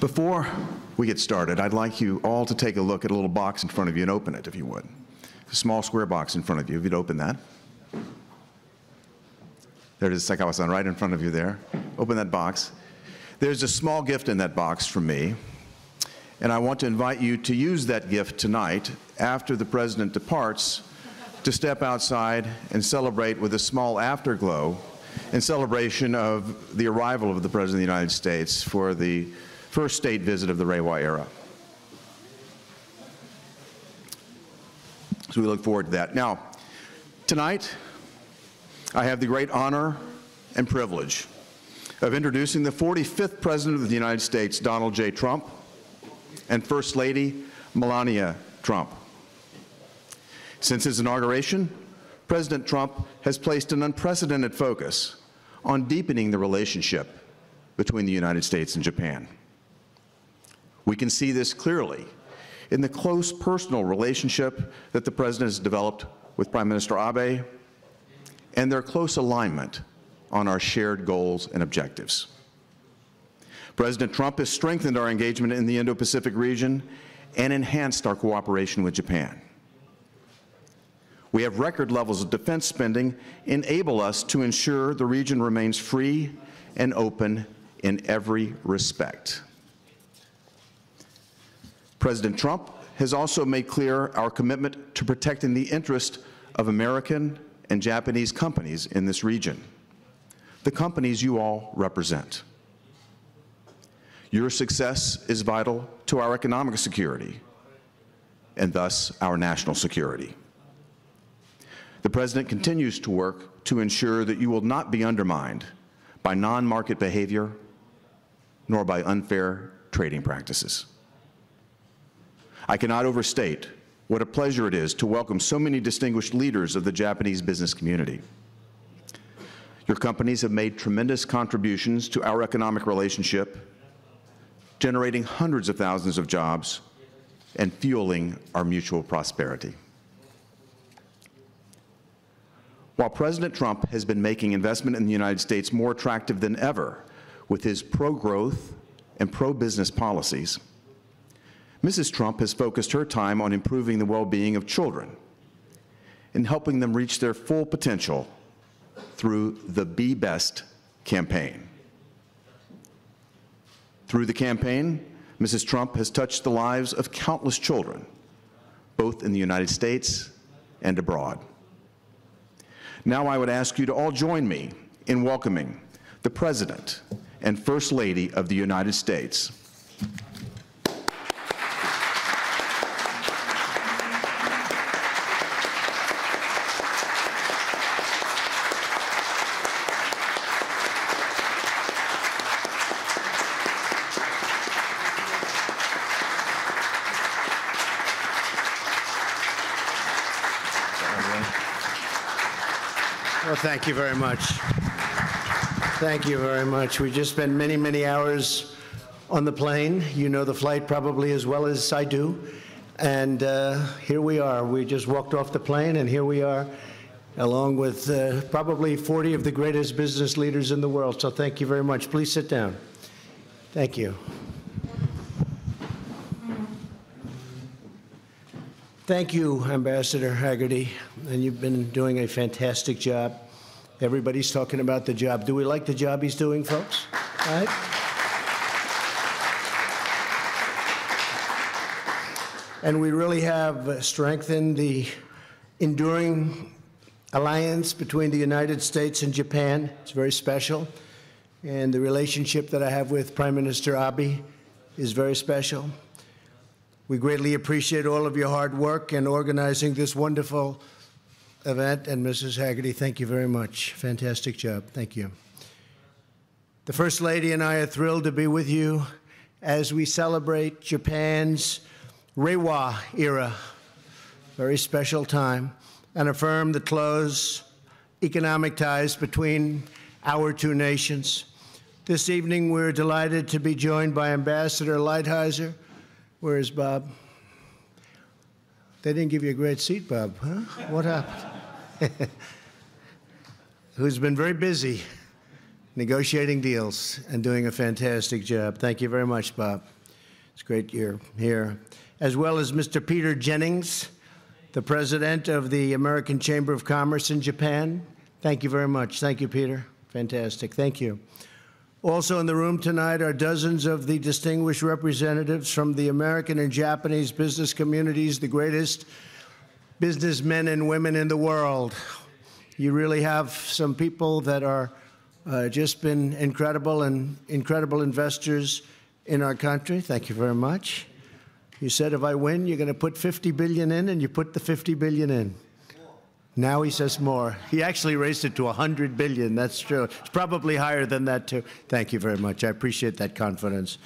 Before we get started, I'd like you all to take a look at a little box in front of you and open it, if you would. A small square box in front of you, if you'd open that. There it is, Sakawa-san, right in front of you there. Open that box. There's a small gift in that box from me, and I want to invite you to use that gift tonight after the President departs to step outside and celebrate with a small afterglow in celebration of the arrival of the President of the United States for the first state visit of the Reiwa era. So we look forward to that. Now, tonight, I have the great honor and privilege of introducing the 45th President of the United States, Donald J. Trump, and First Lady Melania Trump. Since his inauguration, President Trump has placed an unprecedented focus on deepening the relationship between the United States and Japan. We can see this clearly in the close personal relationship that the President has developed with Prime Minister Abe and their close alignment on our shared goals and objectives. President Trump has strengthened our engagement in the Indo-Pacific region and enhanced our cooperation with Japan. We have record levels of defense spending enable us to ensure the region remains free and open in every respect. President Trump has also made clear our commitment to protecting the interest of American and Japanese companies in this region, the companies you all represent. Your success is vital to our economic security and thus our national security. The President continues to work to ensure that you will not be undermined by non-market behavior nor by unfair trading practices. I cannot overstate what a pleasure it is to welcome so many distinguished leaders of the Japanese business community. Your companies have made tremendous contributions to our economic relationship, generating hundreds of thousands of jobs and fueling our mutual prosperity. While President Trump has been making investment in the United States more attractive than ever with his pro-growth and pro-business policies, Mrs. Trump has focused her time on improving the well-being of children and helping them reach their full potential through the Be Best campaign. Through the campaign, Mrs. Trump has touched the lives of countless children, both in the United States and abroad. Now I would ask you to all join me in welcoming the President and First Lady of the United States. Well, thank you very much. Thank you very much. We just spent many, many hours on the plane. You know the flight probably as well as I do. And here we are. We just walked off the plane, and here we are, along with probably 40 of the greatest business leaders in the world. So thank you very much. Please sit down. Thank you. Thank you, Ambassador Hagerty, and you've been doing a fantastic job. Everybody's talking about the job. Do we like the job he's doing, folks? Right? And we really have strengthened the enduring alliance between the United States and Japan. It's very special. And the relationship that I have with Prime Minister Abe is very special. We greatly appreciate all of your hard work in organizing this wonderful event. And Mrs. Hagerty, thank you very much. Fantastic job. Thank you. The First Lady and I are thrilled to be with you as we celebrate Japan's Reiwa era, very special time, and affirm the close economic ties between our two nations. This evening, we're delighted to be joined by Ambassador Lighthizer. Where is Bob? They didn't give you a great seat, Bob, huh? What happened? Who's been very busy negotiating deals and doing a fantastic job. Thank you very much, Bob. It's great you're here. As well as Mr. Peter Jennings, the president of the American Chamber of Commerce in Japan. Thank you very much. Thank you, Peter. Fantastic. Thank you. Also in the room tonight are dozens of the distinguished representatives from the American and Japanese business communities, the greatest businessmen and women in the world. You really have some people that are just been incredible and incredible investors in our country. Thank you very much. You said if I win, you're going to put $50 billion in, and you put the $50 billion in. Now he says more. He actually raised it to $100 billion. That's true. It's probably higher than that, too. Thank you very much. I appreciate that confidence.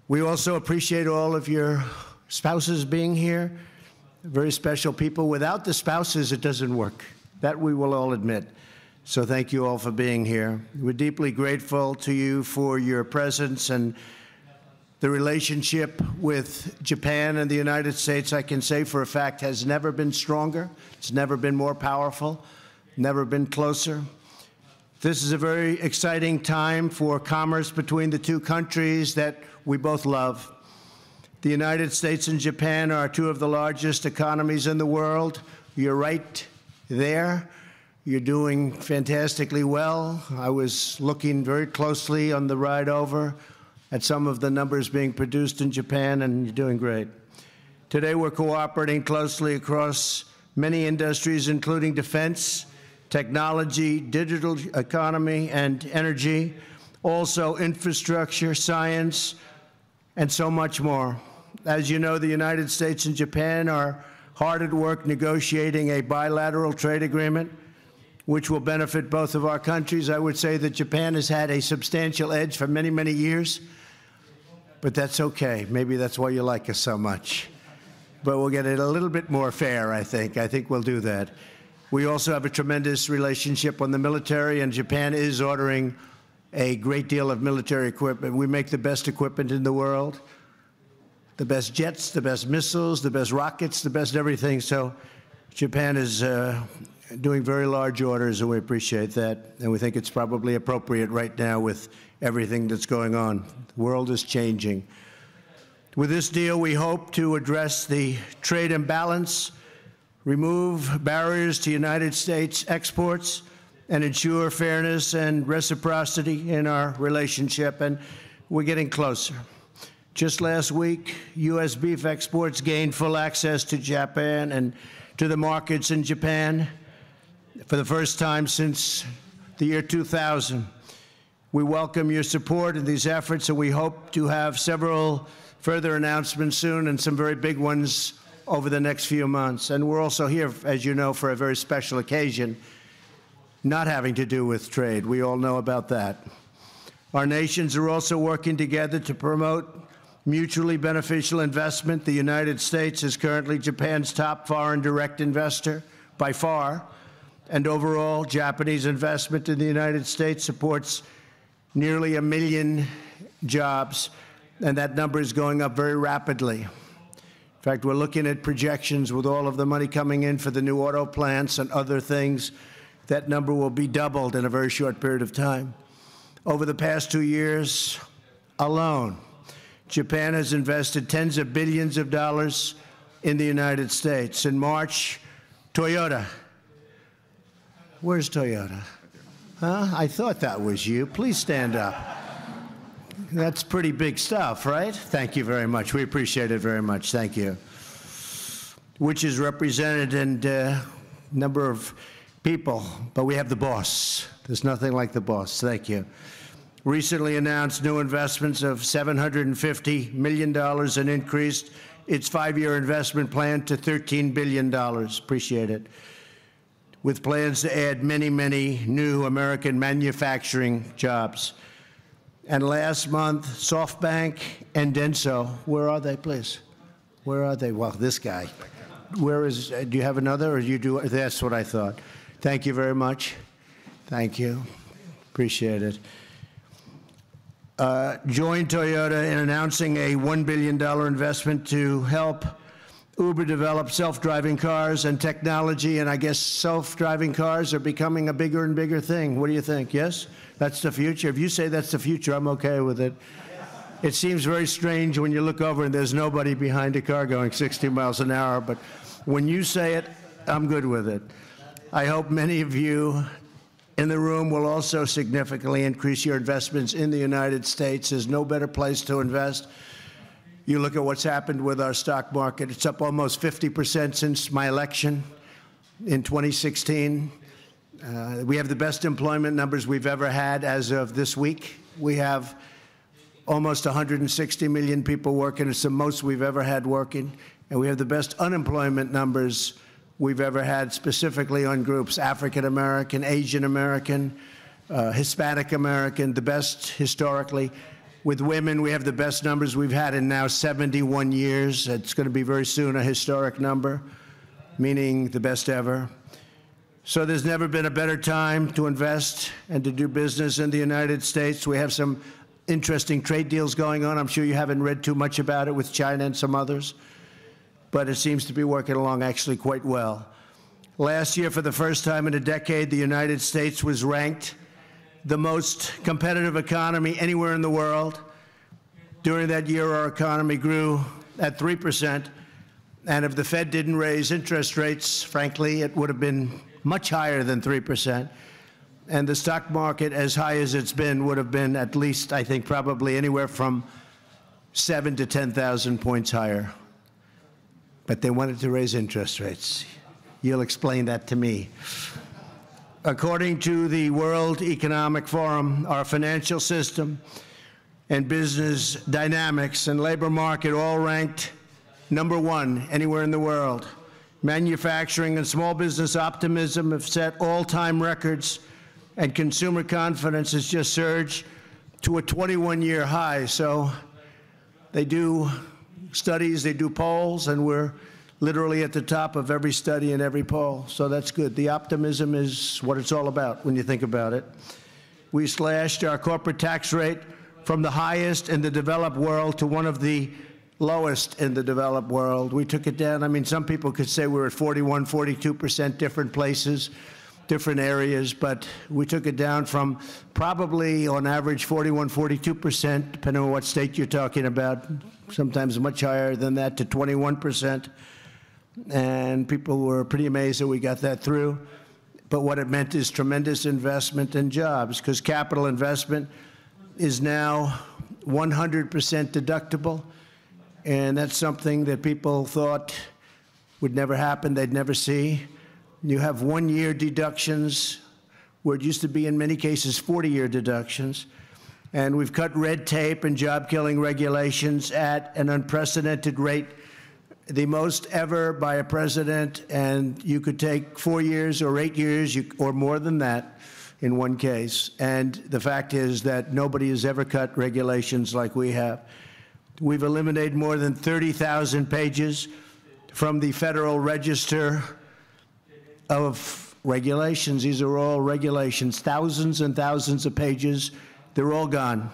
We also appreciate all of your spouses being here. Very special people. Without the spouses, it doesn't work. That we will all admit. So thank you all for being here. We're deeply grateful to you for your presence and the relationship with Japan and the United States, I can say for a fact, has never been stronger. It's never been more powerful, never been closer. This is a very exciting time for commerce between the two countries that we both love. The United States and Japan are two of the largest economies in the world. You're right there. You're doing fantastically well. I was looking very closely on the ride over at some of the numbers being produced in Japan, and you're doing great. Today, we're cooperating closely across many industries, including defense, technology, digital economy, and energy, also infrastructure, science, and so much more. As you know, the United States and Japan are hard at work negotiating a bilateral trade agreement, which will benefit both of our countries. I would say that Japan has had a substantial edge for many, many years, but that's okay. Maybe that's why you like us so much. But we'll get it a little bit more fair, I think. I think we'll do that. We also have a tremendous relationship on the military, and Japan is ordering a great deal of military equipment. We make the best equipment in the world, the best jets, the best missiles, the best rockets, the best everything. So Japan is doing very large orders, and we appreciate that. And we think it's probably appropriate right now with everything that's going on. The world is changing. With this deal, we hope to address the trade imbalance, remove barriers to United States exports, and ensure fairness and reciprocity in our relationship. And we're getting closer. Just last week, U.S. beef exports gained full access to Japan and to the markets in Japan for the first time since the year 2000. We welcome your support in these efforts, and we hope to have several further announcements soon and some very big ones over the next few months. And we're also here, as you know, for a very special occasion, not having to do with trade. We all know about that. Our nations are also working together to promote mutually beneficial investment. The United States is currently Japan's top foreign direct investor by far, and overall, Japanese investment in the United States supports nearly 1 million jobs, and that number is going up very rapidly. In fact, we're looking at projections with all of the money coming in for the new auto plants and other things. That number will be doubled in a very short period of time. Over the past 2 years alone, Japan has invested tens of billions of dollars in the United States. In March, Toyota. Where's Toyota? Huh? I thought that was you. Please stand up. That's pretty big stuff, right? Thank you very much. We appreciate it very much. Thank you. Which is represented in a number of people, but we have the boss. There's nothing like the boss. Thank you. Recently announced new investments of $750 million and increased its 5-year investment plan to $13 billion. Appreciate it. With plans to add many, many new American manufacturing jobs. And last month, SoftBank and Denso, where are they, please? Where are they? Well, this guy. Where is, do you have another, or you do? That's what I thought. Thank you very much. Thank you. Appreciate it. Joined Toyota in announcing a $1 billion investment to help Uber developed self-driving cars and technology, and I guess self-driving cars are becoming a bigger and bigger thing. What do you think? Yes? That's the future? If you say that's the future, I'm okay with it. It seems very strange when you look over and there's nobody behind a car going 60 miles an hour, but when you say it, I'm good with it. I hope many of you in the room will also significantly increase your investments in the United States. There's no better place to invest. You look at what's happened with our stock market. It's up almost 50% since my election in 2016. We have the best employment numbers we've ever had as of this week. We have almost 160 million people working. It's the most we've ever had working. And we have the best unemployment numbers we've ever had, specifically on groups: African American, Asian American, Hispanic American, the best historically. With women, we have the best numbers we've had in now 71 years. It's going to be very soon a historic number, meaning the best ever. So there's never been a better time to invest and to do business in the United States. We have some interesting trade deals going on. I'm sure you haven't read too much about it with China and some others, but it seems to be working along actually quite well. Last year, for the first time in a decade, the United States was ranked the most competitive economy anywhere in the world. During that year, our economy grew at 3%, and if the Fed didn't raise interest rates, frankly, it would have been much higher than 3%. And the stock market, as high as it's been, would have been at least, I think, probably anywhere from 7,000 to 10,000 points higher. But they wanted to raise interest rates. You'll explain that to me. According to the World Economic Forum, our financial system and business dynamics and labor market all ranked #1 anywhere in the world. Manufacturing and small business optimism have set all-time records, and consumer confidence has just surged to a 21-year high. So they do studies, they do polls, and we're literally at the top of every study and every poll. So that's good. The optimism is what it's all about when you think about it. We slashed our corporate tax rate from the highest in the developed world to one of the lowest in the developed world. We took it down. I mean, some people could say we're at 41, 42%, different places, different areas, but we took it down from probably on average 41, 42%, depending on what state you're talking about, sometimes much higher than that, to 21%. And people were pretty amazed that we got that through. But what it meant is tremendous investment in jobs, because capital investment is now 100% deductible. And that's something that people thought would never happen, they'd never see. You have one-year deductions, where it used to be in many cases 40-year deductions. And we've cut red tape and job-killing regulations at an unprecedented rate, the most ever by a president. And you could take 4 years or 8 years or more than that in one case. And the fact is that nobody has ever cut regulations like we have. We've eliminated more than 30,000 pages from the Federal Register of regulations. These are all regulations, thousands and thousands of pages. They're all gone.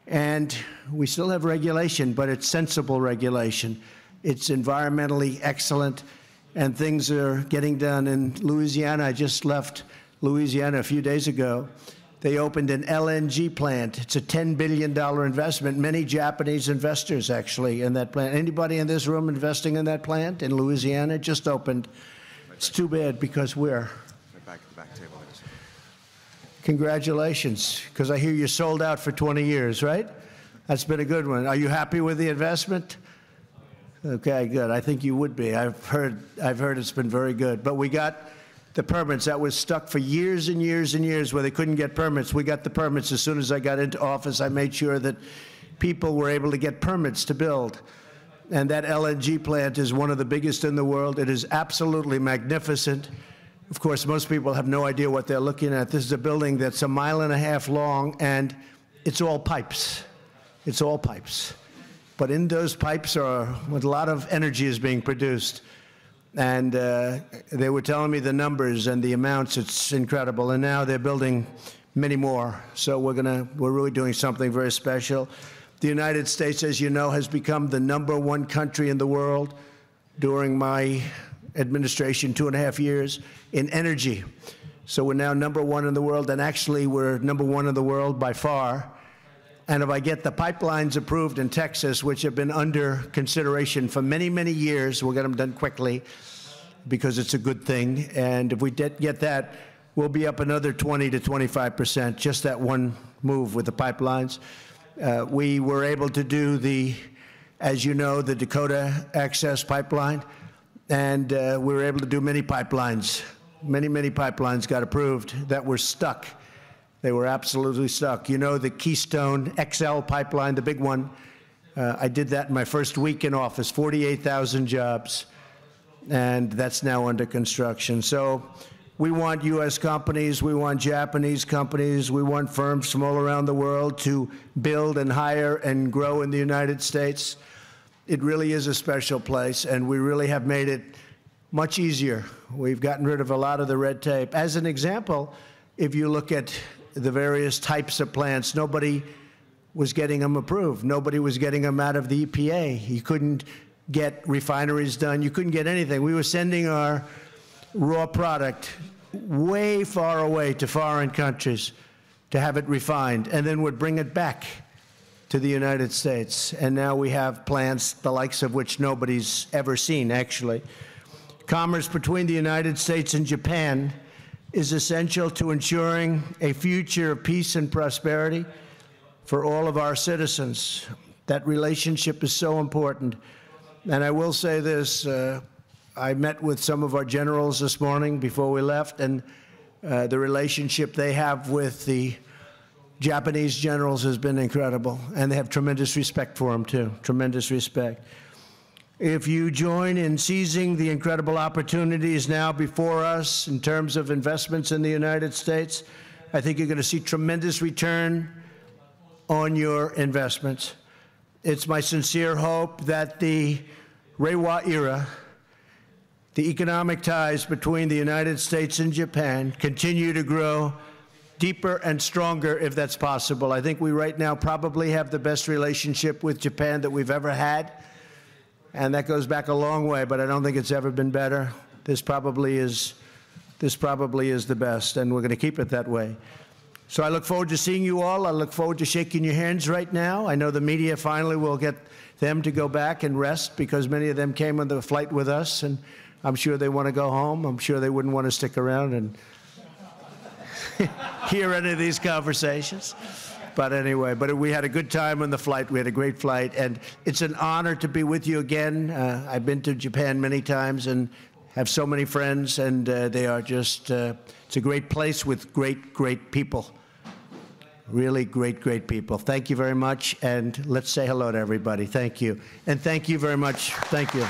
And we still have regulation, but it's sensible regulation. It's environmentally excellent, and things are getting done. In Louisiana, I just left Louisiana a few days ago. They opened an LNG plant. It's a $10 billion investment. Many Japanese investors, actually, in that plant. Anybody in this room investing in that plant in Louisiana? It just opened. It's too bad, because we're... Back at the back table. Congratulations, because I hear you sold out for 20 years, right? That's been a good one. Are you happy with the investment? Okay, good. I think you would be. I've heard it's been very good. But we got the permits. That was stuck for years and years and years where they couldn't get permits. We got the permits as soon as I got into office. I made sure that people were able to get permits to build. And that LNG plant is one of the biggest in the world. It is absolutely magnificent. Of course, most people have no idea what they're looking at. This is a building that's 1.5 miles long, and it's all pipes. It's all pipes. But in those pipes are a lot of energy is being produced. And they were telling me the numbers and the amounts. It's incredible. And now they're building many more. So we're really doing something very special. The United States, as you know, has become the #1 country in the world during my administration, 2.5 years, in energy. So we're now #1 in the world, and actually we're #1 in the world by far. And if I get the pipelines approved in Texas, which have been under consideration for many, many years, we'll get them done quickly because it's a good thing. And if we get that, we'll be up another 20 to 25%, just that one move with the pipelines. We were able to do as you know, the Dakota Access Pipeline, and we were able to do many pipelines. Many, many pipelines got approved that were stuck. They were absolutely stuck. You know, the Keystone XL pipeline, the big one, I did that in my first week in office, 48,000 jobs, and that's now under construction. So we want U.S. companies, we want Japanese companies, we want firms from all around the world to build and hire and grow in the United States. It really is a special place, and we really have made it much easier. We've gotten rid of a lot of the red tape. As an example, if you look at the various types of plants, nobody was getting them approved. Nobody was getting them out of the EPA. You couldn't get refineries done. You couldn't get anything. We were sending our raw product way far away to foreign countries to have it refined, and then would bring it back to the United States. And now we have plants the likes of which nobody's ever seen, actually. Commerce between the United States and Japan is essential to ensuring a future of peace and prosperity for all of our citizens. That relationship is so important. And I will say this, I met with some of our generals this morning before we left, and the relationship they have with the Japanese generals has been incredible, and they have tremendous respect for them, too, tremendous respect. If you join in seizing the incredible opportunities now before us in terms of investments in the United States, I think you're going to see tremendous return on your investments. It's my sincere hope that the Reiwa era, the economic ties between the United States and Japan, continue to grow deeper and stronger if that's possible. I think we right now probably have the best relationship with Japan that we've ever had. And that goes back a long way, but I don't think it's ever been better. This probably is the best, and we're going to keep it that way. So I look forward to seeing you all. I look forward to shaking your hands right now. I know the media finally will get them to go back and rest because many of them came on the flight with us, and I'm sure they want to go home. I'm sure they wouldn't want to stick around and hear any of these conversations. But anyway, we had a good time on the flight. We had a great flight, and it's an honor to be with you again. I've been to Japan many times and have so many friends, and they are just, it's a great place with great, great people. Really great, great people. Thank you very much, and let's say hello to everybody. Thank you. And thank you very much. Thank you.